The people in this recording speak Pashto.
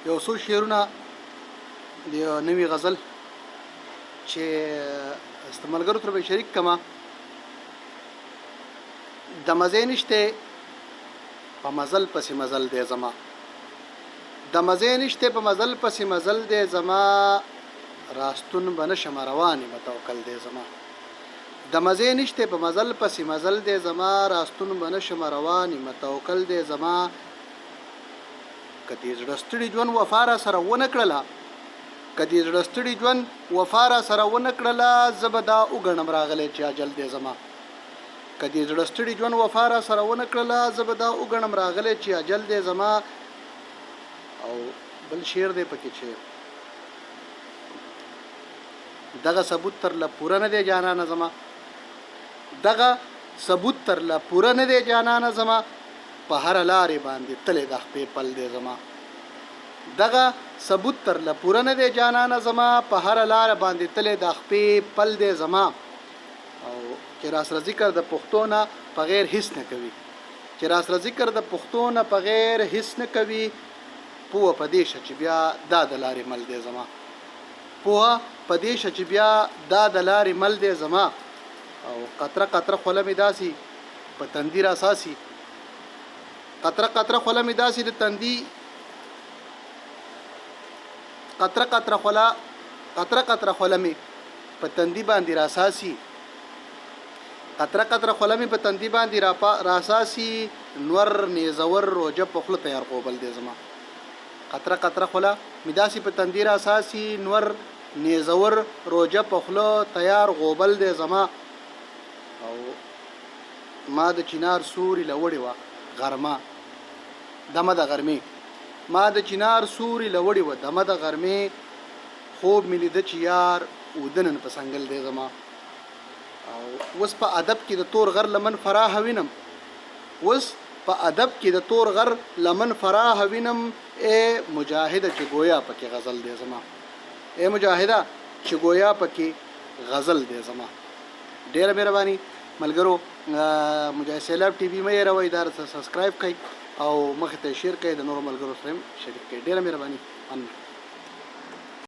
یو څو شعرونه د نوې غزل چې ملګرو سره به شریک کما. د مزې نشته په مزل پسې مزل دی زما، د مزې نشته په مزل پسې مزل دی زما، راستون به نشم روانې متوکل دی زما. د مزې نشته په مزل پسې مزل دی زما، راستون به نشم روانې متوکل دی زما. که دې زړه ستړي ژوند وفا را سره ونه کړله، که دې زړه ستړي ژوند وفا را سره ونه کړله، زه به دا وګڼم راغلی چې اجل دی زما. که دې زړه ستړي ژوند وفا را سره ونه کړله، زه به دا وګڼم راغلی چې اجل دی زما. او بل شعر دی پکې چې دغه ثبوت تر له پوره نه دی جانانه زما، دغه ثبوت تر له پوره نه دی جانانه زما، په هر لارې باندې تلې د خپې پل دی زما. دغه ثبوت تر له پوره نه دی جانانه زما، په هر لار باندې تلې د خپې پل دی زما. او چې را سره ذکر د پښتو نه په غیر هیڅ نه کوي، چې را سره ذکر د پښتو نه په غیر هیڅ نه کوي، پوه په دې شه چې بیا دا د لارې مل دی زما، پوه په دې شه چې بیا دا د لارې مل دی زما. او قطره قطره خوله مې داسې په تندي راساسي، قطره قطره خوله مې داسې د تندي، قطره قطره خوله، قطره قطره خوله مې په تندي باندې راساسي، قطره قطره خوله مې په تندي باندې راساسي، نور نیزور روجه په خوله تیار قوبل دی زما. قطره قطره خوله مې داسې په تندي راساسي، نور نیزور روجه په خوله تیار غوبل دی زما. او ما د چنار سوري لوړې وه غرمه دمه د غرمې، ما د چنار سوري لوړې وه دمه د غرمې، خوب مې لیده چې یار ودنن په سنګل دی زما. او اوس په ادب کې د تور غر لمن فراح وینم، اوس په ادب کې د تور غر لمن فراح وینم، اے مجاهده چې گویا پکې غزل دی زما، اے مجاهده چې گویا پکې غزل دی زما. ډیره مهرباني ملګرو، مجاهد سیلاب ټي وي مې راوي دا سبسکرایب کړئ او مخې ته شیر کړئ، د نورو ملګرو سره شریک کړئ. ډیره مهرباني.